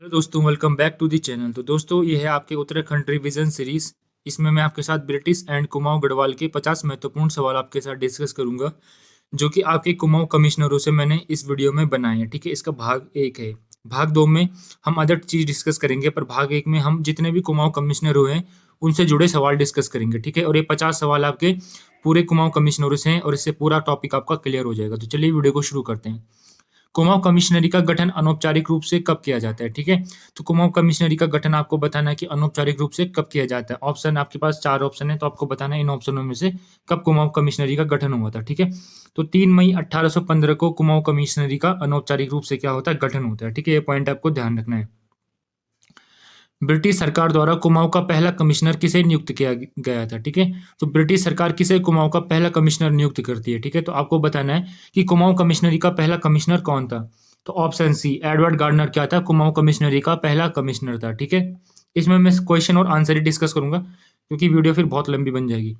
Hello दोस्तों, welcome back to the channel. तो दोस्तों, ये है आपके उत्तराखंड रिवीजन सीरीज। इसमें मैं आपके साथ ब्रिटिश एंड कुमाऊं गढ़वाल के 50 महत्वपूर्ण सवाल आपके साथ डिस्कस करूंगा, जो कि आपके कुमाऊं कमिश्नरों से मैंने इस वीडियो में बनाए हैं। ठीक है, इसका भाग एक है। भाग दो में हम अदर चीज डिस्कस करेंगे, पर भाग एक में हम जितने भी कुमाऊं कमिश्नर हुए हैं उनसे जुड़े सवाल डिस्कस करेंगे। ठीक है, और ये 50 सवाल आपके पूरे कुमाऊं कमिश्नरों से हैं और इससे पूरा टॉपिक आपका क्लियर हो जाएगा। तो चलिए वीडियो को शुरू करते हैं। कुमाऊं कमिश्नरी का गठन अनौपचारिक रूप से कब किया जाता है? ठीक है, तो कुमाऊं कमिश्नरी का गठन आपको बताना है कि अनौपचारिक रूप से कब किया जाता है। ऑप्शन आपके पास 4 ऑप्शन है, तो आपको बताना है इन ऑप्शनों में से कब कुमाऊं कमिश्नरी का गठन हुआ था। ठीक है, तो 3 मई 1815 को कुमाऊं कमिश्नरी का अनौपचारिक रूप से क्या होता है? गठन होता है। ठीक है, ये पॉइंट आपको ध्यान रखना है। ब्रिटिश सरकार द्वारा कुमाऊं का पहला कमिश्नर किसे नियुक्त किया गया था? ठीक है, तो ब्रिटिश सरकार किसे कुमाऊं का पहला कमिश्नर नियुक्त करती है? ठीक है, तो आपको बताना है कि कुमाऊं कमिश्नरी का पहला कमिश्नर कौन था। तो ऑप्शन सी, एडवर्ड गार्डनर क्या था? कुमाऊं कमिश्नरी का पहला कमिश्नर था। ठीक है, इसमें मैं क्वेश्चन और आंसर ही डिस्कस करूंगा, क्योंकि वीडियो फिर बहुत लंबी बन जाएगी।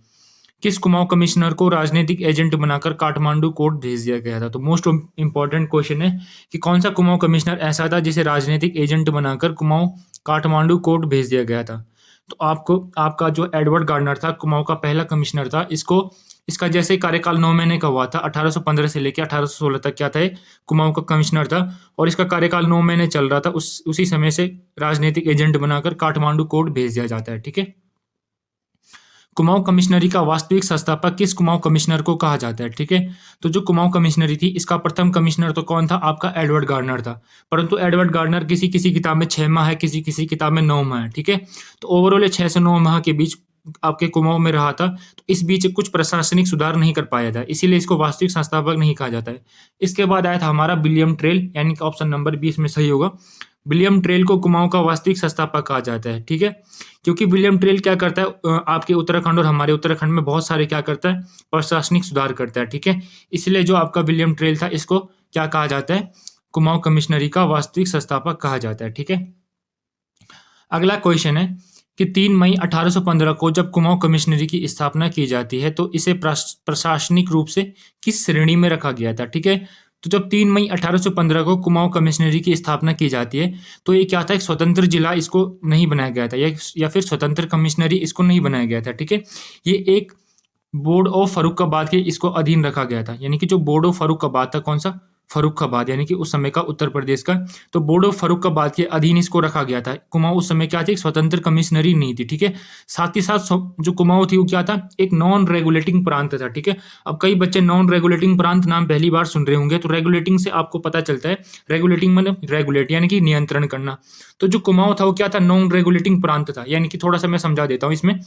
किस कुमाऊं कमिश्नर को राजनीतिक एजेंट बनाकर काठमांडू कोर्ट भेज दिया गया था? तो मोस्ट इंपॉर्टेंट क्वेश्चन है कि कौन सा कुमाऊं कमिश्नर ऐसा था जिसे राजनीतिक एजेंट बनाकर कुमाऊं काठमांडू कोर्ट भेज दिया गया था। तो आपको आपका जो एडवर्ड गार्डनर था, कुमाऊं का पहला कमिश्नर था, इसका जैसे कार्यकाल 9 महीने का हुआ था। 1815 से लेकर 1816 तक क्या था, ये कुमाऊं का कमिश्नर था और इसका कार्यकाल 9 महीने चल रहा था। उसी समय से राजनीतिक एजेंट बनाकर काठमांडू कोर्ट भेज दिया जाता है। ठीक है, कुमाऊं कमिश्नरी का वास्तविक संस्थापक किस कुमाऊं कमिश्नर को कहा जाता है? ठीक है, तो जो कुमाऊं कमिश्नरी थी, इसका प्रथम कमिश्नर तो कौन था? आपका एडवर्ड गार्डनर था। परंतु एडवर्ड गार्डनर किसी किसी किताब में 6 माह है, किसी किसी किताब में 9 माह है। ठीक है, तो ओवरऑल 6 से 9 माह के बीच आपके कुमाऊं में रहा था। तो इस बीच कुछ प्रशासनिक सुधार नहीं कर पाया था, इसीलिए इसको वास्तविक संस्थापक नहीं कहा जाता है। इसके बाद आया था हमारा विलियम ट्रेल, यानी कि ऑप्शन नंबर 20 में सही होगा। विलियम ट्रेल को कुमाऊं का वास्तविक संस्थापक कहा जाता है। ठीक है, क्योंकि विलियम ट्रेल क्या करता है, आपके उत्तराखंड और हमारे उत्तराखंड में बहुत सारे क्या करता है, प्रशासनिक सुधार करता है। ठीक है, इसलिए जो आपका विलियम ट्रेल था, इसको क्या कहा जाता है? कुमाऊं कमिश्नरी का वास्तविक संस्थापक कहा जाता है। ठीक है, अगला क्वेश्चन है कि 3 मई 1815 को जब कुमाऊं कमिश्नरी की स्थापना की जाती है, तो इसे प्रशासनिक रूप से किस श्रेणी में रखा गया था? ठीक है, तो जब 3 मई 1815 को कुमाऊं कमिश्नरी की स्थापना की जाती है, तो ये क्या था, एक स्वतंत्र जिला इसको नहीं बनाया गया था, या फिर स्वतंत्र कमिश्नरी इसको नहीं बनाया गया था। ठीक है, ये एक बोर्ड ऑफ फर्रुखाबाद के इसको अधीन रखा गया था। यानी कि जो बोर्ड ऑफ फर्रुखाबाद था, कौन सा? फर्रुखाबाद, यानी कि उस समय का उत्तर प्रदेश का। तो बोर्ड ऑफ फर्रुखाबाद के अधीन इसको रखा गया था। कुमाऊं उस समय क्या थी, एक स्वतंत्र कमिश्नरी नहीं थी। ठीक है, साथ ही साथ जो कुमाऊं थी वो क्या था, एक नॉन रेगुलेटिंग प्रांत था। ठीक है, अब कई बच्चे नॉन रेगुलेटिंग प्रांत नाम पहली बार सुन रहे होंगे, तो रेगुलेटिंग से आपको पता चलता है, रेगुलेटिंग मतलब रेगुलेट यानी कि नियंत्रण करना। तो जो कुमाऊं था वो क्या था, नॉन रेगुलेटिंग प्रांत था। यानी कि थोड़ा सा मैं समझा देता हूँ इसमें।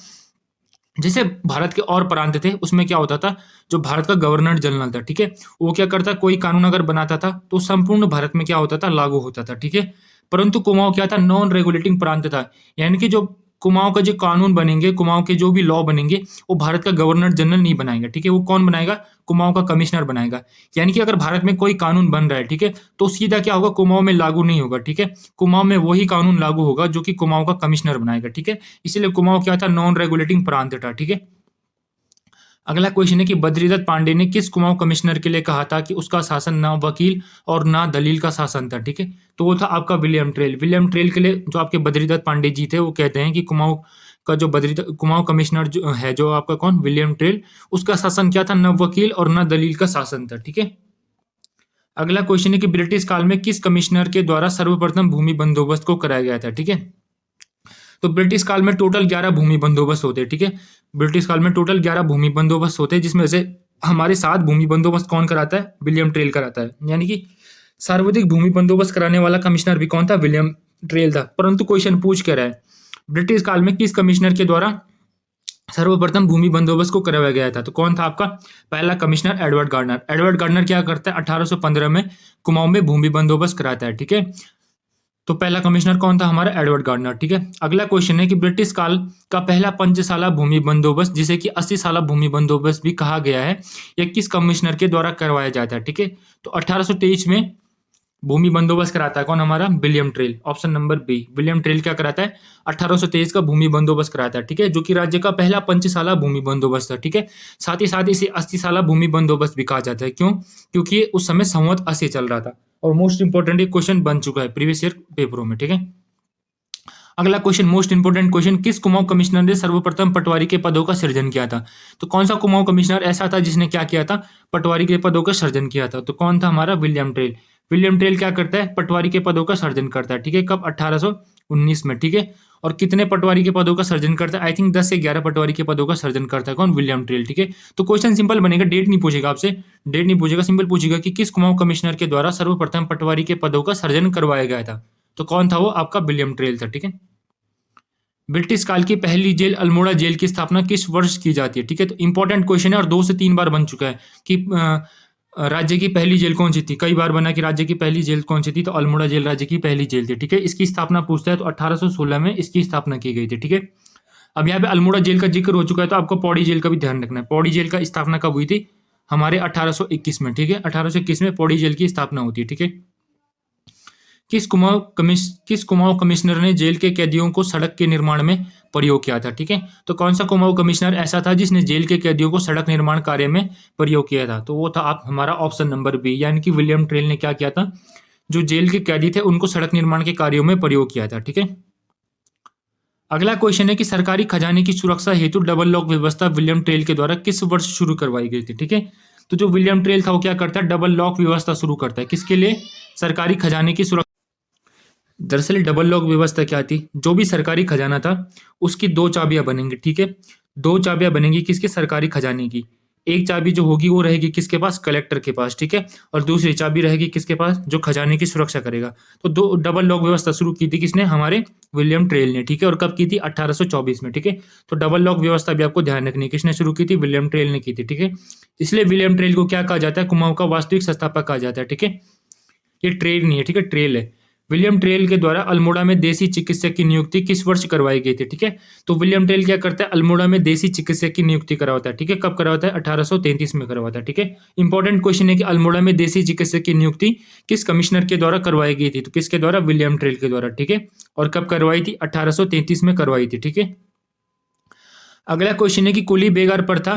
जैसे भारत के और प्रांत थे, उसमें क्या होता था, जो भारत का गवर्नर जनरल था, ठीक है, वो क्या करता, कोई कानून अगर बनाता था तो संपूर्ण भारत में क्या होता था, लागू होता था। ठीक है, परंतु कुमाऊं क्या था, नॉन रेगुलेटिंग प्रांत था। यानी कि जो कुमाऊं का जो कानून बनेंगे, कुमाऊं के जो भी लॉ बनेंगे, वो भारत का गवर्नर जनरल नहीं बनाएगा। ठीक है, वो कौन बनाएगा, कुमाऊं का कमिश्नर बनाएगा। यानी कि अगर भारत में कोई कानून बन रहा है, ठीक है, तो सीधा क्या होगा, कुमाऊं में लागू नहीं होगा। ठीक है, कुमाऊं में वही कानून लागू होगा जो कि कुमाऊं का कमिश्नर बनाएगा। ठीक है, इसलिए कुमाऊं क्या था, नॉन रेगुलेटिंग प्रांत था। ठीक है, अगला क्वेश्चन है कि बद्रीदत्त पांडे ने किस कुमाऊं कमिश्नर के लिए कहा था कि उसका शासन ना वकील और ना दलील का शासन था? ठीक है, तो वो था आपका विलियम ट्रेल। विलियम ट्रेल के लिए जो आपके बद्रीदत्त पांडे जी थे, वो कहते हैं कि कुमाऊं का जो बद्रीदत्त कुमाऊं कमिश्नर जो है, जो आपका कौन, विलियम ट्रेल, उसका शासन क्या था, न वकील और न दलील का शासन था। ठीक है, अगला क्वेश्चन है कि ब्रिटिश काल में किस कमिश्नर के द्वारा सर्वप्रथम भूमि बंदोबस्त को कराया गया था? ठीक है, तो ब्रिटिश काल में टोटल 11 भूमि बंदोबस्त होते हैं। ठीक है, ब्रिटिश काल में टोटल 11 भूमि बंदोबस्त होते हैं, जिसमें से हमारे 7 भूमि बंदोबस्त कौन कराता है, विलियम ट्रेल कराता है। यानी कि सर्वाधिक भूमि बंदोबस्त कराने वाला कमिश्नर भी कौन था, विलियम ट्रेल था। परंतु क्वेश्चन पूछ क्या रहा है, ब्रिटिश काल में किस कमिश्नर के द्वारा सर्वप्रथम भूमि बंदोबस्त को करवाया गया था? तो कौन था आपका पहला commissioner, Edward Gardner. Edward Gardner क्या करता है, 1815 में कुमाऊं में भूमि बंदोबस्त कराता है। ठीक है, तो पहला कमिश्नर कौन था, हमारा एडवर्ड गार्डनर। ठीक है, अगला क्वेश्चन है कि ब्रिटिश काल का पहला पंचसाला भूमि बंदोबस्त, जिसे कि 80 साला भूमि बंदोबस्त भी कहा गया है, यह किस कमिश्नर के द्वारा करवाया जाता है? ठीक है, तो 1823 में भूमि बंदोबस्त कराता है कौन, हमारा William Traill. Option number B, William Traill क्या कराता है, 1823 का भूमि बंदोबस्त कराता है। ठीक है, जो कि राज्य का पहला पंचसाला भूमि बंदोबस्त है। ठीक है, साथ ही साथ इसे 80 साला भूमि बंदोबस्त भी कहा जाता है। क्यों? क्योंकि उस समय संवत 80 चल रहा था। और मोस्ट इंपॉर्टेंट ये क्वेश्चन बन चुका है प्रीवियस ईयर पेपरों में, ठीक है। अगला क्वेश्चन, मोस्ट इंपोर्टेंट क्वेश्चन, किस कुमाऊं कमिश्नर ने सर्वप्रथम पटवारी के पदों का सृजन किया था? तो कौन सा कुमाऊं कमिश्नर ऐसा था जिसने क्या किया था? पटवारी के पदों का सृजन किया था। तो कौन था? हमारा विलियम ट्रेल। विलियम ट्रेल क्या करता है? पटवारी के पदों का सृजन करता है, ठीक है। कब? 1819 में, ठीक है। और कितने पटवारी के पदों का सृजन करता है? आई थिंक 10 से 11 पटवारी के पदों का सृजन करता है कौन? विलियम ट्रेल, ठीक है। तो क्वेश्चन सिंपल बनेगा, डेट नहीं पूछेगा आपसे, डेट नहीं पूछेगा, सिंपल पूछेगा कि किस कुमाऊं कमिश्नर के द्वारा सर्वप्रथम पटवारी के पदों का सृजन करवाया गया था। तो कौन था वो? आपका विलियम ट्रेल था, ठीक है। ब्रिटिश काल की पहली जेल अल्मोड़ा जेल की स्थापना किस वर्ष की जाती है? ठीक है, तो इंपॉर्टेंट क्वेश्चन है और 2 से 3 बार बन चुका है कि राज्य की पहली जेल कौन सी थी। कई बार बना कि राज्य की पहली जेल कौन सी थी, तो अल्मोड़ा जेल राज्य की पहली जेल थी, ठीक है। इसकी स्थापना पूछता है तो 1816 में इसकी स्थापना की गई थी, ठीक है। अब यहाँ पे अल्मोड़ा जेल का जिक्र हो चुका है तो आपको पौड़ी जेल का भी ध्यान रखना है। पौड़ी जेल का स्थापना कब हुई थी? हमारे 1821 में, ठीक है। 1821 में पौड़ी जेल की स्थापना होती है, ठीक है। किस कुमाऊं कमिश्नर ने जेल के कैदियों को सड़क के निर्माण में प्रयोग किया था? ठीक है, तो कौन सा कुमाऊं कमिश्नर ऐसा था जिसने जेल के कैदियों को सड़क निर्माण कार्य में प्रयोग किया था? तो वो था आप हमारा ऑप्शन नंबर बी, यानी कि विलियम ट्रेल ने क्या किया था? जो जेल के कैदी थे उनको सड़क निर्माण के कार्यों में प्रयोग किया था, ठीक है। अगला क्वेश्चन है कि सरकारी खजाने की सुरक्षा हेतु डबल लॉक व्यवस्था विलियम ट्रेल के द्वारा किस वर्ष शुरू करवाई गई थी? ठीक है, तो जो विलियम ट्रेल था वो क्या करता है? डबल लॉक व्यवस्था शुरू करता है। किसके लिए? सरकारी खजाने की सुरक्षा। दरअसल डबल लॉक व्यवस्था क्या थी? जो भी सरकारी खजाना था उसकी 2 चाबियां बनेंगी, ठीक है। 2 चाबियां बनेंगी किसके? सरकारी खजाने की। एक चाबी जो होगी वो रहेगी किसके पास? कलेक्टर के पास, ठीक है। और दूसरी चाबी रहेगी किसके पास? जो खजाने की सुरक्षा करेगा। तो 2 डबल लॉक व्यवस्था शुरू की थी किसने? हमारे विलियम ट्रेल ने, ठीक है। और कब की थी? 1824 में, ठीक है। तो डबल लॉक व्यवस्था भी आपको ध्यान रखनी है, किसने शुरू की थी? विलियम ट्रेल ने की थी, ठीक है। इसलिए विलियम ट्रेल को क्या कहा जाता है? कुमाऊं का वास्तविक संस्थापक कहा जाता है, ठीक है। ये ट्रेल नहीं है, ठीक है, ट्रेल है। विलियम ट्रेल के द्वारा अल्मोड़ा में देसी चिकित्सक की नियुक्ति किस वर्ष करवाई गई थी? ठीक है, तो विलियम ट्रेल क्या करता है? अल्मोड़ा में देसी चिकित्सक की नियुक्ति करवाता है, ठीक है। कब करवाता है? 1833 में करवाता है, ठीक है। इंपॉर्टेंट क्वेश्चन है कि अल्मोड़ा में देसी चिकित्सक की नियुक्ति किस कमिश्नर के द्वारा करवाई गई थी? तो किसके द्वारा? विलियम ट्रेल के द्वारा, ठीक है। और कब करवाई थी? 1833 में करवाई थी, ठीक है। अगला क्वेश्चन है कि कुली बेगार प्रथा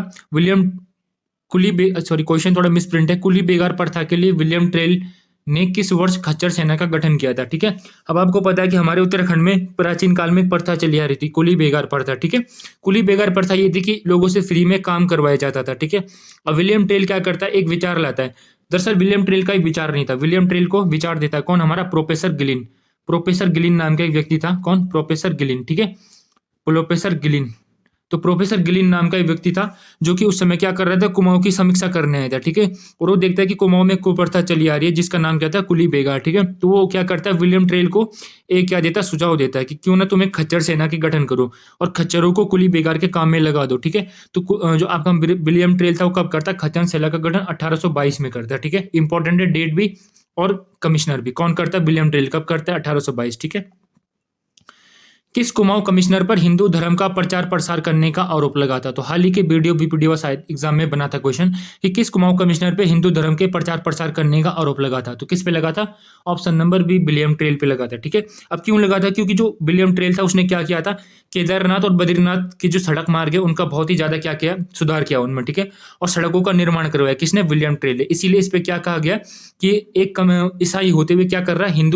क्वेश्चन थोड़ा मिसप्रिंट है। कुली बेगार प्रथा के लिए विलियम ट्रेल ने किस वर्ष खच्चर सेना का गठन किया था? ठीक है, अब आपको पता है कि हमारे उत्तराखंड में प्राचीन काल में एक प्रथा चली आ रही थी, कुली बेगार प्रथा, ठीक है। कुली बेगार प्रथा ये थी कि लोगों से फ्री में काम करवाया जाता था, ठीक है। अब विलियम ट्रेल क्या करता है? एक विचार लाता है। दरअसल विलियम ट्रेल का एक विचार नहीं था, विलियम ट्रेल को विचार देता है कौन? हमारा प्रोफेसर गिलिन। प्रोफेसर गिलिन नाम का एक व्यक्ति था, कौन? प्रोफेसर गिलिन, ठीक है। प्रोफेसर गिलिन, तो प्रोफेसर गिलिन नाम का एक व्यक्ति था जो कि उस समय क्या कर रहा था? कुमाऊं की समीक्षा करने आया था, ठीक है। और वो देखता है कि कुमाऊं में कुप्रथा चली आ रही है जिसका नाम क्या था? कुली बेगार, ठीक है। तो वो क्या करता है? विलियम ट्रेल को एक क्या देता है? सुझाव देता है कि क्यों ना तुम एक खच्चर सेना की गठन करो और खच्चरों को कुली बेगार के काम में लगा दो, ठीक है। तो जो आपका विलियम ट्रेल था वो कब करता है? खच्चर सेना का गठन 1822 में करता है, ठीक है। इंपॉर्टेंट है डेट भी और कमिश्नर भी। कौन करता है? William trail. कब करता है? 1822, ठीक है। किस कुमाऊं कमिश्नर पर हिंदू धर्म का प्रचार प्रसार करने का आरोप लगा था? तो हाल ही के वीडियो बीपीडीओ शायद एग्जाम में बना था क्वेश्चन कि किस कुमाऊं कमिश्नर पे हिंदू धर्म के प्रचार प्रसार करने का आरोप लगा था? तो किस पे लगा था? Option number B, William Traill पे लगा था, ठीक है। अब क्यों लगा था? क्योंकि जो विलियम ट्रेल था उसने क्या किया था? केदारनाथ और बद्रीनाथ की जो सड़क मार्ग है उनका बहुत ही ज्यादा क्या किया? सुधार किया उनमें, ठीक है। और सड़कों का निर्माण करवाया किसने? विलियम ट्रेल ने। इसीलिए इस पे क्या कहा गया कि एक ईसाई होते हुए क्या कर रहा है?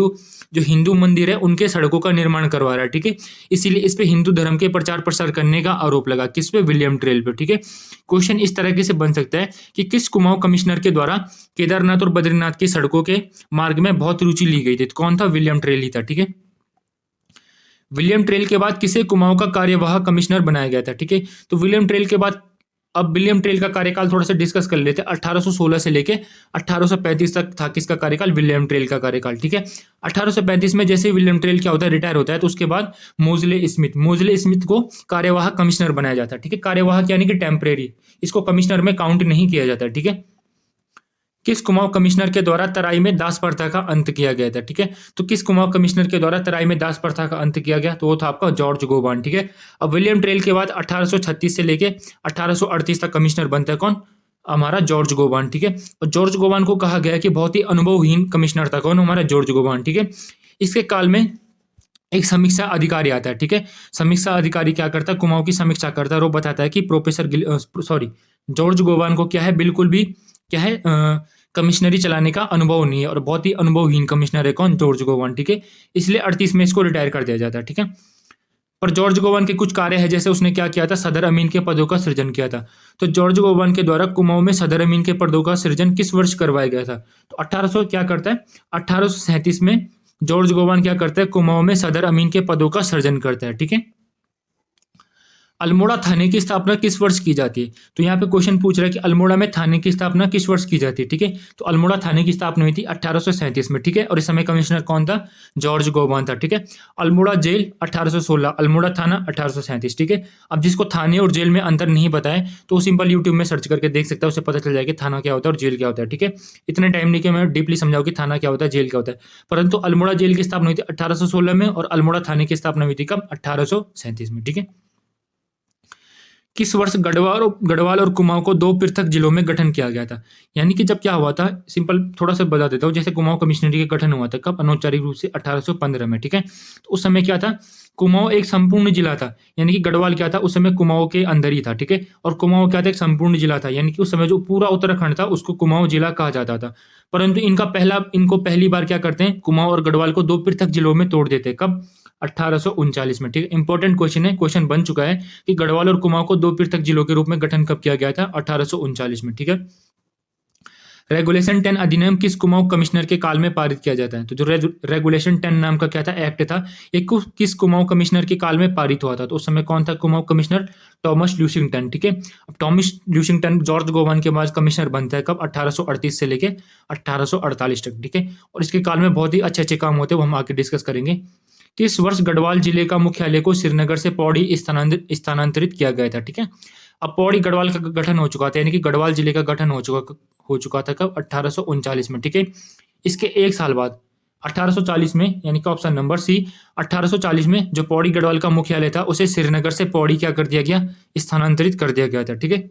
जो हिंदू मंदिर है उनके सड़कों का निर्माण करवा रहा है, ठीक है। इसीलिए इस पे हिंदू धर्म के प्रचार प्रसार करने का आरोप लगा। किस पे? विलियम ट्रेल पे, ठीक है। क्वेश्चन इस तरह से बन सकता है कि किस कुमाऊं कमिश्नर के द्वारा केदारनाथ और बद्रीनाथ की सड़कों के मार्ग में बहुत रुचि ली गई थी? तो कौन था? विलियम ट्रेल ही था, ठीक है। विलियम ट्रेल के बाद किसे कुमाऊं का कार्यवाहक कमिश्नर बनाया गया था? ठीक है, तो विलियम ट्रेल के बाद अब विलियम ट्रेल का कार्यकाल थोड़ा सा डिस्कस कर लेते हैं। 1816 से लेके 1835 तक था किसका कार्यकाल? विलियम ट्रेल का कार्यकाल, ठीक है। 1835 में जैसे विलियम ट्रेल क्या होता है? रिटायर होता है, तो उसके बाद मोजले स्मिथ को कार्यवाहक कमिश्नर बनाया जाता है, ठीक है। कार्यवाहक यानी कि टेम्परेरी, इसको कमिश्नर में काउंट नहीं किया जाता, ठीक है। किस कुमाऊं कमिश्नर के द्वारा तराई में दास प्रथा का अंत किया गया था? ठीक है, तो किस कुमाऊं कमिश्नर के द्वारा तराई में दास प्रथा का अंत किया गया? तो वो था आपका जॉर्ज गोबान, ठीक है। अब विलियम ट्रेल के बाद 1836 से लेके 1838 तक कमिश्नर बनता है कौन? हमारा जॉर्ज गोबान, ठीक है। और जॉर्ज गोबान को कहा गया कि बहुत ही अनुभवहीन कमिश्नर था कौन? हमारा जॉर्ज गोबान, ठीक है। इसके काल में एक समीक्षा अधिकारी आता है, ठीक है। समीक्षा अधिकारी क्या करता है? कुमाऊं की समीक्षा करता है और वो बताता है कि जॉर्ज गोबान को क्या है? बिल्कुल भी क्या है कमिश्नरी चलाने का अनुभव नहीं है और बहुत ही अनुभवहीन कमिश्नर है कौन, जॉर्ज गोवन, ठीक है। इसलिए 38 में इसको रिटायर कर दिया जाता है, ठीक है। पर जॉर्ज गोवन के कुछ कार्य है, जैसे उसने क्या किया था, सदर अमीन के पदों का सृजन किया था। तो जॉर्ज गोवन के द्वारा कुमाऊं में सदर अमीन के पदों का सृजन किस वर्ष करवाया गया था? तो 1800 क्या करता है, 1837 में जॉर्ज गोवन क्या करता है, कुमाऊं में सदर अमीन के पदों का सृजन करता है, ठीक है। अल्मोड़ा थाने की स्थापना किस वर्ष की जाती है? तो यहाँ पे क्वेश्चन पूछ रहा है कि अल्मोड़ा में थाने की स्थापना किस वर्ष की जाती है, ठीक है। तो अल्मोड़ा थाने की स्थापना हुई थी 1837 में, ठीक है। और इस समय कमिश्नर कौन था, जॉर्ज गोवन था, ठीक है। अल्मोड़ा जेल 1816, अल्मोड़ा थाना 1837, ठीक है। अब जिसको थाने और जेल में अंतर नहीं पता है तो वो सिंपल यूट्यूब में सर्च करके देख सकता है, उससे पता चल जाएगा थाना क्या होता है और जेल क्या होता है, ठीक है। इतने टाइम नहीं कि मैं डीपली समझाऊँ कि थाना क्या होता है, जेल क्या होता है। परंतु अल्मोड़ा जेल की स्थापना हुई थी 1816 में और अल्मोड़ा थाने की स्थापना हुई थी कब, 1837 में, ठीक है। किस वर्ष गढ़वाल और कुमाऊं को दो पृथक जिलों में गठन किया गया था? यानी कि जब क्या हुआ था, सिंपल थोड़ा सा बता देता हूँ। जैसे कुमाऊं कमिश्नरी का गठन हुआ था कब, अनौपचारिक रूप से 1815 में, ठीक है। तो उस समय क्या था, कुमाऊं एक संपूर्ण जिला था, यानी कि गढ़वाल क्या था उस समय कुमाऊं के अंदर ही था, ठीक है। और कुमाऊं क्या था, एक संपूर्ण जिला था, यानी कि उस समय जो पूरा उत्तराखंड था उसको कुमाऊं जिला कहा जाता था। परंतु इनको पहली बार क्या करते हैं, कुमाऊं और गढ़वाल को दो पृथक जिलों में तोड़ देते हैं, कब, 1839 में, ठीक है। इंपॉर्टेंट क्वेश्चन है, क्वेश्चन बन चुका है कि गढ़वाल और कुमाऊं को दो पृथक जिलों के रूप में गठन कब किया गया था, 1839 में, ठीक है। रेगुलेशन 10 अधिनियम किस कुमाऊं कमिश्नर के काल में पारित किया जाता है? तो जो रेगुलेशन 10 नाम का क्या था, एक्ट था, ये किस कुमाऊं कमिश्नर के काल में पारित हुआ था? तो उस समय कौन था कुमाऊं कमिश्नर, टॉमस ल्यूशिंगटन, ठीक है। अब टॉमस ल्यूशिंगटन जॉर्ज गोवन के बाद कमिश्नर बनता है कब, 1838 से लेके 1848 तक, ठीक है। और इसके काल में बहुत ही अच्छे अच्छे काम होते हैं, वो हम आगे डिस्कस करेंगे। किस वर्ष गढ़वाल जिले का मुख्यालय को श्रीनगर से पौड़ी स्थानांतरित किया गया था, ठीक है। अब पौड़ी गढ़वाल का गठन हो चुका था, यानी कि गढ़वाल जिले का गठन हो चुका था कब, 1839 में, ठीक है। इसके एक साल बाद 1840 में, यानी कि ऑप्शन नंबर सी, 1840 में जो पौड़ी गढ़वाल का मुख्यालय था उसे श्रीनगर से पौड़ी क्या कर दिया गया, स्थानांतरित कर दिया गया था, ठीक है।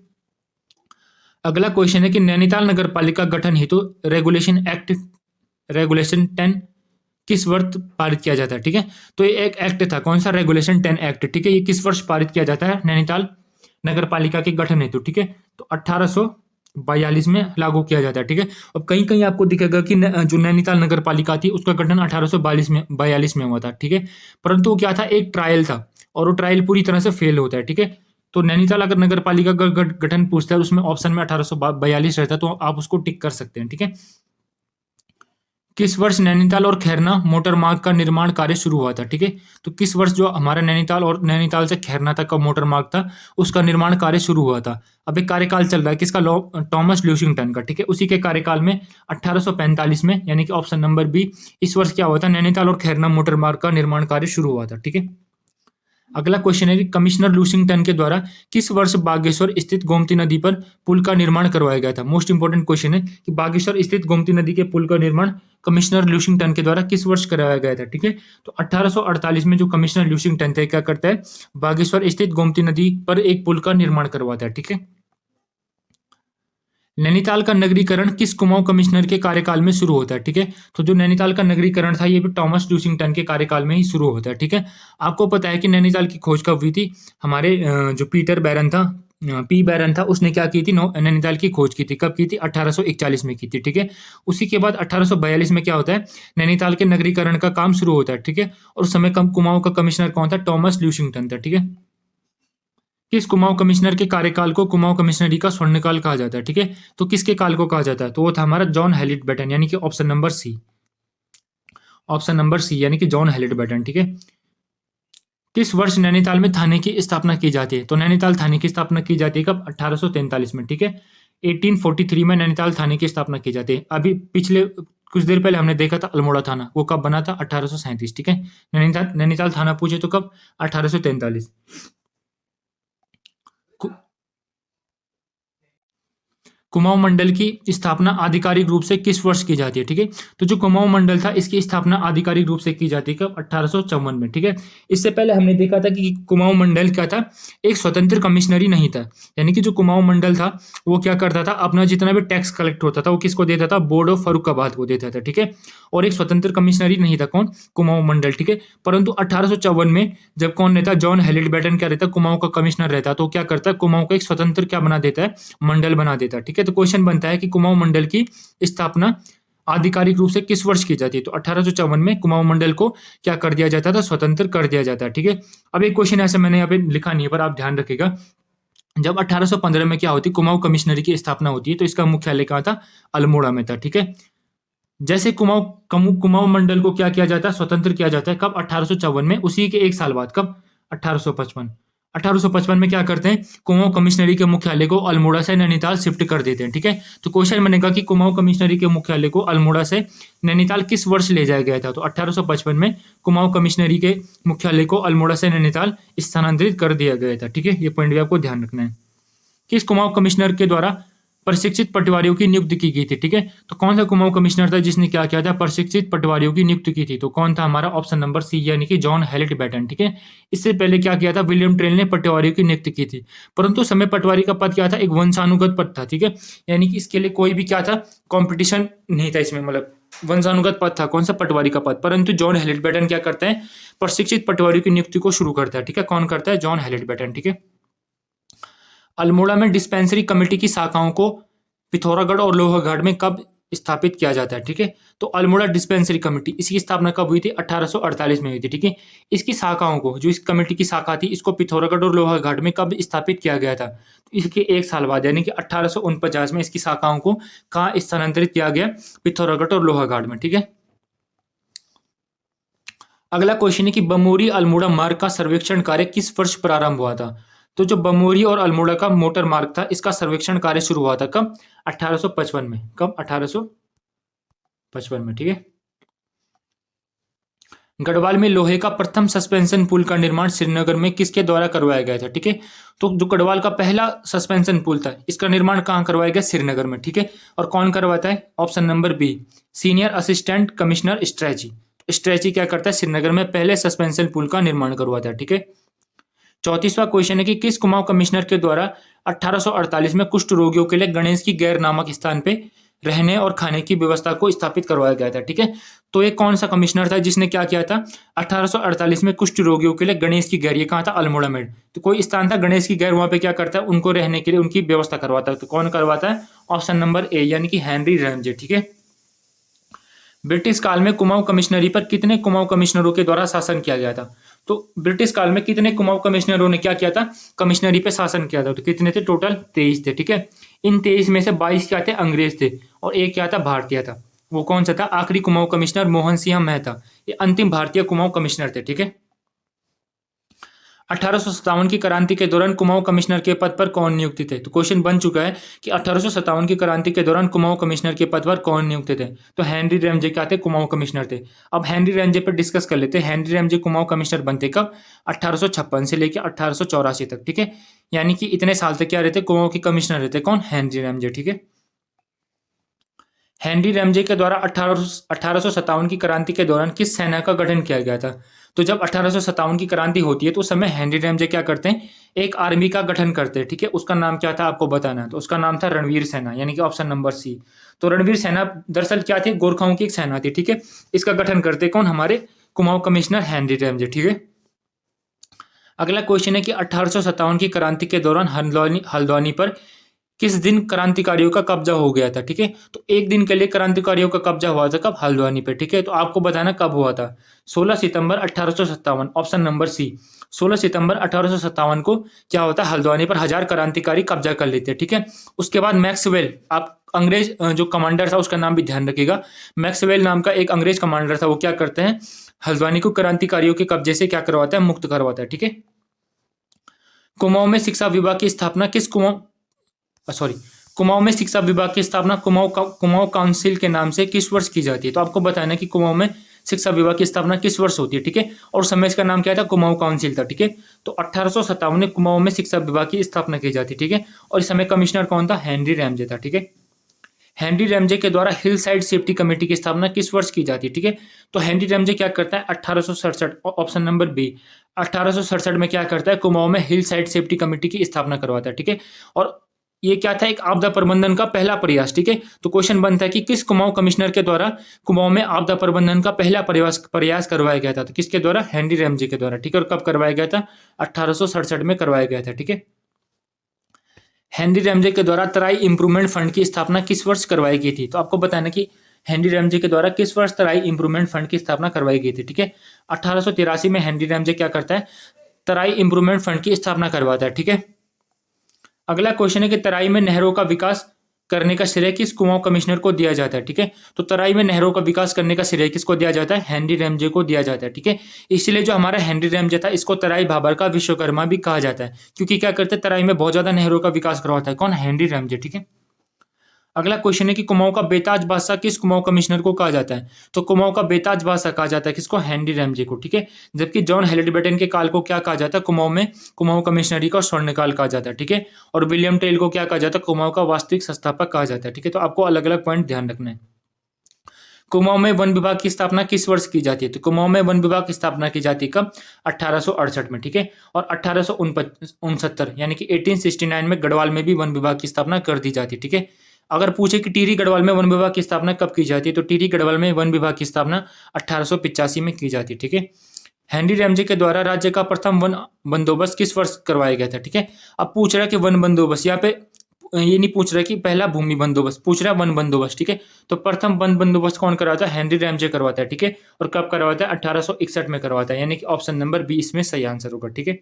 अगला क्वेश्चन है कि नैनीताल नगर पालिका गठन हेतु रेगुलेशन 10 किस वर्ष पारित किया जाता है, ठीक है। तो ये एक एक्ट था, कौन सा, रेगुलेशन 10 एक्ट, ठीक है। ये किस वर्ष पारित किया जाता है, नैनीताल नगर पालिका के गठन हेतु, ठीक है। तो 1842 में लागू किया जाता है, ठीक है। अब कहीं कहीं आपको दिखेगा कि जो नैनीताल नगर पालिका थी उसका गठन 1842 में हुआ था, ठीक है। परंतु वो क्या था, एक ट्रायल था और वो ट्रायल पूरी तरह से फेल होता है, ठीक है। तो नैनीताल अगर नगर पालिका का गठन पूछता है उसमें ऑप्शन में 1842 रहता है, तो आप उसको टिक कर सकते हैं, ठीक है। किस वर्ष नैनीताल और खैरना मोटर मार्ग का निर्माण कार्य शुरू हुआ था, ठीक है। तो किस वर्ष जो हमारा नैनीताल से खैरना तक का मोटर मार्ग था उसका निर्माण कार्य शुरू हुआ था? अब एक कार्यकाल चल रहा है किसका, टॉमस ल्यूशिंगटन का, ठीक है। उसी के कार्यकाल में 1845 में, यानी कि ऑप्शन नंबर बी, इस वर्ष क्या हुआ था, नैनीताल और खैरना मोटर मार्ग का निर्माण कार्य शुरू हुआ था, ठीक है। अगला क्वेश्चन है कि कमिश्नर लूसिंगटन के द्वारा किस वर्ष बागेश्वर स्थित गोमती नदी पर पुल का निर्माण करवाया गया था? मोस्ट इंपोर्टेंट क्वेश्चन है कि बागेश्वर स्थित गोमती नदी के पुल का निर्माण कमिश्नर लूसिंगटन के द्वारा किस वर्ष करवाया गया था, ठीक है। तो 1848 में जो कमिश्नर लूसिंगटन थे क्या करता है, बागेश्वर स्थित गोमती नदी पर एक पुल का निर्माण करवाता है, ठीक है। नैनीताल का नगरीकरण किस कुमाऊं कमिश्नर के कार्यकाल में शुरू होता है, ठीक है। तो जो नैनीताल का नगरीकरण था ये भी टॉमस ल्यूसिंगटन के कार्यकाल में ही शुरू होता है, ठीक है। आपको पता है कि नैनीताल की खोज कब हुई थी, हमारे जो पीटर बैरन था, पी बैरन था, उसने क्या की थी, नैनीताल की खोज की थी, कब की थी, 1841 में की थी, ठीक है। उसी के बाद 1842 में क्या होता है, नैनीताल के नगरीकरण का काम शुरू होता है, ठीक है। और उस समय कुमाऊं का कमिश्नर कौन था, टॉमस ल्यूसिंगटन था, ठीक है। किस कुमाऊं कमिश्नर के कार्यकाल को कुमाऊं कमिश्नरी का स्वर्णकाल कहा जाता है, ठीक है। तो किसके काल को कहा जाता है, तो वो था हमारा जॉन हेलिट बैटन, यानी कि ऑप्शन नंबर सी, यानी कि जॉन हेलिट बैटन, ठीक है। किस वर्ष नैनीताल में थाने की स्थापना की जाती है, तो नैनीताल थाने की स्थापना की जाती है कब, 1843 में, ठीक है। 1843 में नैनीताल थाने की स्थापना की जाती है। अभी पिछले कुछ देर पहले हमने देखा था अल्मोड़ा थाना, वो कब बना था, 1837, ठीक है। नैनीताल थाना पूछे तो कब, 1843। कुमाऊं मंडल की स्थापना आधिकारिक रूप से किस वर्ष की जाती है, ठीक है। तो जो कुमाऊं मंडल था इसकी स्थापना आधिकारिक रूप से की जाती है कब, 1854 में, ठीक है। इससे पहले हमने देखा था कि कुमाऊं मंडल क्या था, एक स्वतंत्र कमिश्नरी नहीं था, यानी कि जो कुमाऊं मंडल था वो क्या करता था, अपना जितना भी टैक्स कलेक्ट होता था वो किसको देता था, बोर्ड ऑफ फर्रुखाबाद को देता था, ठीक है। और एक स्वतंत्र कमिश्नरी नहीं था, कौन, कुमाऊं मंडल, ठीक है। परंतु 1854 में जब कौन रहता, जॉन हेलिट बैटन क्या रहता, कुमाऊं का कमिश्नर रहता, तो क्या करता है, कुमाऊं को एक स्वतंत्र क्या बना देता है, मंडल बना देता है, ठीक है। तो क्वेश्चन बनता है कि कुमाऊं मंडल की स्थापना आधिकारिक रूप से किस वर्ष की जाती है? तो 1854 में कुमाऊं मंडल को क्या कर दिया जाता था? स्वतंत्र कर दिया जाता है। ठीक है, अब एक क्वेश्चन ऐसे मैंने यहाँ पे लिखा नहीं है, पर आप ध्यान रखिएगा। जब 1815 में क्या होती, कुमाऊं कमिश्नरी की स्थापना होती है, तो इसका मुख्यालय कहाँ था? अल्मोड़ा में था। ठीक है, जैसे कुमाऊं मंडल को क्या किया जाता है? स्वतंत्र किया जाता है। कब? 1854 में। उसी के एक साल बाद कब? 1855। 1855 में क्या करते हैं? कुमाऊं कमिश्नरी के मुख्यालय को अल्मोड़ा से नैनीताल शिफ्ट कर देते हैं। ठीक है, तो क्वेश्चन मैंने कहा कि कुमाऊं कमिश्नरी के मुख्यालय को अल्मोड़ा से नैनीताल किस वर्ष ले जाया गया था? तो 1855 में कुमाऊं कमिश्नरी के मुख्यालय को अल्मोड़ा से नैनीताल स्थानांतरित कर दिया गया था। ठीक है, ये पॉइंट भी आपको ध्यान रखना है। किस कुमाऊं कमिश्नर के द्वारा प्रशिक्षित पटवारियों की नियुक्ति की गई थी? ठीक है, तो कौन सा कुमाऊं कमिश्नर था जिसने क्या किया था? प्रशिक्षित पटवारियों की नियुक्ति की थी। तो कौन था? हमारा ऑप्शन नंबर सी, यानी कि जॉन हैलेट बैटन। ठीक है, इससे पहले क्या किया था? विलियम ट्रेल ने पटवारियों की नियुक्ति की थी, परंतु समय पटवारी का पद क्या था? एक वंशानुगत पद था। ठीक है, यानी कि इसके लिए कोई भी क्या था? कॉम्पिटिशन नहीं था इसमें, मतलब वंशानुगत पद था। कौन सा? पटवारी का पद। परंतु जॉन हैलेट बैटन क्या करते हैं? प्रशिक्षित पटवारियों की नियुक्ति को शुरू करता है। ठीक है, कौन करता है? John Hallett Batten. ठीक है, अल्मोड़ा में डिस्पेंसरी कमेटी की शाखाओं को पिथौरागढ़ और लोहाघाट में कब स्थापित किया जाता है? ठीक है, तो अल्मोड़ा डिस्पेंसरी कमेटी, इसकी स्थापना कब हुई थी? 1848 में हुई थी। ठीक है, इसकी शाखाओं को, जो इस कमेटी की शाखा थी, इसको पिथौरागढ़ और लोहाघाट में कब स्थापित किया गया था? तो इसके एक साल बाद, यानी कि 1849 में इसकी शाखाओं को कहाँ स्थानांतरित किया गया? पिथौरागढ़ और लोहाघाट में। ठीक है, अगला क्वेश्चन है कि बमोरी अल्मोड़ा मार्ग का सर्वेक्षण कार्य किस वर्ष प्रारंभ हुआ था? तो जो बमोरी और अल्मोड़ा का मोटर मार्ग था, इसका सर्वेक्षण कार्य शुरू हुआ था कब? 1855 में। कब? 1855 में। ठीक है, गढ़वाल में लोहे का प्रथम सस्पेंशन पुल का निर्माण श्रीनगर में किसके द्वारा करवाया गया था? ठीक है, तो जो गढ़वाल का पहला सस्पेंशन पुल था, इसका निर्माण कहाँ करवाया गया? श्रीनगर में। ठीक है, और कौन करवाता है? Option number B, senior assistant commissioner Strachey. Strachey क्या करता है? श्रीनगर में पहले सस्पेंशन पुल का निर्माण करवाता है। ठीक है, 34वां क्वेश्चन है कि किस कुमाऊं कमिश्नर के द्वारा 1848 में कुष्ठ रोगियों के लिए गणेश की गैर नामक स्थान पे रहने और खाने की व्यवस्था को स्थापित करवाया गया था? ठीक है, तो ये कौन सा कमिश्नर था जिसने क्या किया था? 1848 में कुष्ठ रोगियों के लिए गणेश की गैर, ये कहाँ था? अल्मोड़ा में। तो कोई स्थान था गणेश की गैर, वहां पे क्या करता है? उनको रहने के लिए उनकी व्यवस्था करवाता है। तो कौन करवाता है? ऑप्शन नंबर ए, यानी कि हेनरी रैमजे। ठीक है, ब्रिटिश काल में कुमाऊं कमिश्नरी पर कितने कुमाऊं कमिश्नरों के द्वारा शासन किया गया था? तो ब्रिटिश काल में कितने कुमाऊं कमिश्नरों ने क्या किया था? कमिश्नरी पे शासन किया था। तो कितने थे? टोटल 23 थे। ठीक है, इन 23 में से 22 क्या थे? अंग्रेज थे, और एक क्या था? भारतीय था। वो कौन सा था? आखिरी कुमाऊं कमिश्नर मोहन सिंह मेहता, ये अंतिम भारतीय कुमाऊं कमिश्नर थे। ठीक है, 1857 की क्रांति के दौरान कुमाऊं कमिश्नर के पद पर कौन नियुक्त थे? तो क्वेश्चन बन चुका है कि 1857 की क्रांति के दौरान कुमाऊं कमिश्नर के पद पर कौन नियुक्त थे? तो हेनरी रैमजे क्या थे? कुमाऊं कमिश्नर थे। अब हेनरी रैमजे पर डिस्कस कर लेते हैं। हेनरी रैमजे कुमाऊं कमिश्नर बनते कब? 1856 से लेकर 1884 तक। ठीक है, यानी कि इतने साल तक क्या रहते? कुमाऊं के कमिश्नर रहते। कौन? Henry Ramsay. ठीक है, हेनरी रैमजे के द्वारा 1857 की क्रांति के दौरान किस सेना का गठन किया गया था? तो जब 1857 की क्रांति होती है, तो उस समय हेनरी रैमजे क्या करते हैं? एक आर्मी का गठन करते हैं। ठीक है, उसका नाम क्या था? आपको बताना है। तो उसका नाम था रणवीर सेना, यानी कि ऑप्शन नंबर सी। तो रणवीर सेना दरअसल क्या थी? गोरखाओं की एक सेना थी। ठीक है, इसका गठन करते कौन? हमारे कुमाऊं कमिश्नर हेनरी रैमजे। ठीक है, अगला क्वेश्चन है कि 1857 की क्रांति के दौरान हल्द्वानी पर किस दिन क्रांतिकारियों का कब्जा हो गया था? ठीक है, तो एक दिन के लिए क्रांतिकारियों का कब्जा हुआ था। कब? हल्द्वानी पे। ठीक है, तो आपको बताना कब हुआ था? 16 सितंबर 1857, ऑप्शन नंबर सी। 16 सितंबर 1857 को क्या होता है? हल्द्वानी पर 1000 क्रांतिकारी कब्जा कर लेते हैं। ठीक है, उसके बाद मैक्सवेल, आप अंग्रेज जो कमांडर था उसका नाम भी ध्यान रखिएगा। मैक्सवेल नाम का एक अंग्रेज कमांडर था, वो क्या करते हैं? हल्द्वानी को क्रांतिकारियों के कब्जे से क्या करवाता है? मुक्त करवाता है। ठीक है, कुमाऊं में शिक्षा विभाग की स्थापना किस कुमाऊं में शिक्षा विभाग की स्थापना कुमाऊं काउंसिल के नाम से किस वर्ष की जाती है? तो आपको बताना है कि कुमाऊं में शिक्षा विभाग की स्थापना किस वर्ष होती है। ठीक है, और समय इसका नाम क्या था? कुमाऊं काउंसिल था। ठीक है, तो 1857 में कुमाऊं में शिक्षा विभाग की स्थापना की जाती है। ठीक है, और इस समय कमिश्नर कौन था? हेनरी रैमजे था। ठीक है, हेनरी रैमजे के द्वारा हिल साइड सेफ्टी कमेटी की स्थापना किस वर्ष की जाती है? ठीक है, तो हेनरी रैमजे क्या करता है? 1867, ऑप्शन नंबर बी। 1867 में क्या करता है? कुमाऊं में हिल साइड सेफ्टी कमेटी की स्थापना करवाता है। ठीक है, और ये क्या था? एक आपदा प्रबंधन का पहला प्रयास। ठीक है, तो क्वेश्चन बनता है कि किस कुमाऊं कमिश्नर के द्वारा कुमाऊं में आपदा प्रबंधन का पहला प्रयास करवाया गया था? तो किसके द्वारा? हेनरी रैमजे के द्वारा। ठीक है, और कब करवाया गया था? 1867 में करवाया गया था। ठीक है, हेनरी रैमजे के द्वारा तराई इंप्रूवमेंट फंड की स्थापना किस वर्ष करवाई गई थी? तो आपको बताना कि हेनरी रैमजे के द्वारा किस वर्ष तराई इंप्रूवमेंट फंड की स्थापना करवाई गई थी। ठीक है, 1883 में हेनरी रैमजे क्या करता है, तराई इंप्रूवमेंट फंड की स्थापना करवाता है। ठीक है, अगला क्वेश्चन है कि तराई में नहरों का विकास करने का श्रेय किस कुमाऊं कमिश्नर को दिया जाता है। ठीक है, तो तराई में नहरों का विकास करने का श्रेय किसको दिया जाता है, हेनरी रैमजे को दिया जाता है। ठीक है, इसलिए जो हमारा हेनरी रैमजे था इसको तराई भाबर का विश्वकर्मा भी कहा जाता है, क्योंकि क्या करते हैं, तराई में बहुत ज्यादा नहरों का विकास करवाता है। कौन, हेनरी रैमजे। ठीक है, अगला क्वेश्चन है कि कुमाऊं का बेताज बादशाह किस कुमाऊं कमिश्नर को कहा जाता है। तो कुमाऊं का बेताज बादशाह कहा जाता है किसको, हेनरी रैमजे को। ठीक है, जबकि जॉन हेलिडबर्टन के काल को क्या कहा जाता है, कुमाऊं में कुमाऊं कमिश्नरी का स्वर्णकाल कहा जाता है। ठीक है, और विलियम टेल को क्या कहा जाता है, कुमाऊं का वास्तविक संस्थापक कहा जाता है। ठीक है, तो आपको अलग अलग पॉइंट ध्यान रखना है। कुमाऊं में वन विभाग की स्थापना किस वर्ष की जाती है। तो कुमाऊं में वन विभाग की स्थापना की जाती है कब, 1868 में। ठीक है, और 1869 यानी कि 1869 में गढ़वाल में भी वन विभाग की स्थापना कर दी जाती है। ठीक है, अगर पूछे कि टिहरी गढ़वाल में वन विभाग की स्थापना कब की जाती है, तो टिहरी गढ़वाल में वन विभाग की स्थापना 1885 में की जाती है। ठीक है, हेनरी रैमजे के द्वारा राज्य का प्रथम वन बंदोबस्त किस वर्ष करवाया गया था। ठीक है, अब पूछ रहा है कि वन बंदोबस्त, यहाँ पे ये नहीं पूछ रहा कि पहला भूमि बंदोबस्त, पूछ रहा है वन बंदोबस्त। ठीक है, तो प्रथम वन बंदोबस्त कौन करवाता है, हेनरी रैमजे करवाता है। ठीक है, और कब करवाता है, 1861 में करवाता है, यानी कि ऑप्शन नंबर बी इसमें सही आंसर होगा। ठीक है,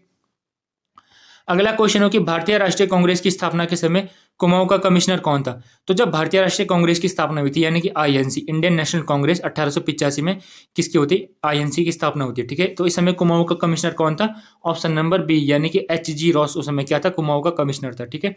अगला क्वेश्चन हो कि भारतीय राष्ट्रीय कांग्रेस की स्थापना के समय कुमाऊं का कमिश्नर कौन था। तो जब भारतीय राष्ट्रीय कांग्रेस की स्थापना हुई थी, यानी कि आईएनसी, इंडियन नेशनल कांग्रेस, 1885 में किसकी होती है, आईएनसी की स्थापना होती है। ठीक है, तो इस समय कुमाऊं का कमिश्नर कौन था, ऑप्शन नंबर बी यानी कि एच.जी. रॉस उस समय क्या था, कुमाऊं का कमिश्नर था। ठीक है,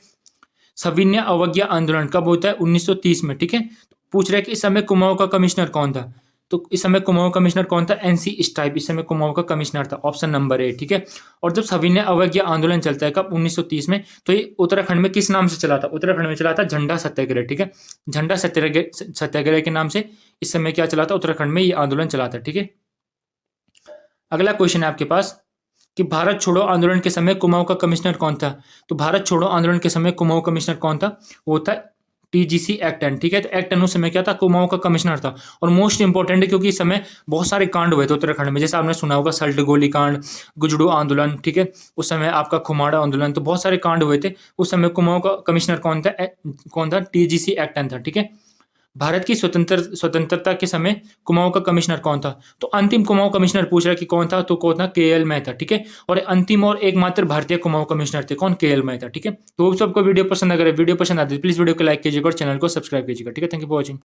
सविनय अवज्ञा आंदोलन कब होता है, 1930 में। ठीक है, पूछ रहे कि इस समय कुमाऊं का कमिश्नर कौन था। तो इस समय कुमाऊं कमिश्नर कौन था, एनसी स्टाइप इस समय कुमाऊं का कमिश्नर था, ऑप्शन नंबर ए। ठीक है, और जब सविनय अवज्ञा आंदोलन चलता है कब, 1930 में, तो ये उत्तराखंड में किस नाम से चला था, उत्तराखंड में चला था झंडा सत्याग्रह। ठीक है, झंडा सत्याग्रह के नाम से इस समय क्या चला था, उत्तराखंड में ये आंदोलन चला था। ठीक है, अगला क्वेश्चन है आपके पास कि भारत छोड़ो आंदोलन के समय कुमाऊं का कमिश्नर कौन था। तो भारत छोड़ो आंदोलन के समय कुमाऊं कमिश्नर कौन था, वो था टीजीसी एक्ट 10। ठीक है, तो एक्ट 10 उस समय क्या था, कुमाऊं का कमिश्नर था। और मोस्ट इंपॉर्टेंट है क्योंकि इस समय बहुत सारे कांड हुए थे उत्तराखंड में, जैसे आपने सुना होगा सल्ट गोली कांड, गुजड़ू आंदोलन। ठीक है, उस समय आपका खुमाड़ा आंदोलन, तो बहुत सारे कांड हुए थे उस समय। कुमाऊं का कमिश्नर कौन था, टीजीसी एक्ट 10 था। ठीक है, भारत की स्वतंत्रता के समय कुमाऊं का कमिश्नर कौन था। तो अंतिम कुमाऊं कमिश्नर पूछ रहा है कि कौन था, तो कौन था, के.एल. मेहता। ठीक है, और अंतिम और एकमात्र भारतीय कुमाऊं कमिश्नर थे कौन, के.एल. मेहता। ठीक है, तो सबको वीडियो पसंद, अगर वीडियो पसंद आती है प्लीज वीडियो को लाइक कीजिएगा और चैनल को सब्सक्राइब कीजिएगा। ठीक है, थैंक यू फॉर वॉचिंग।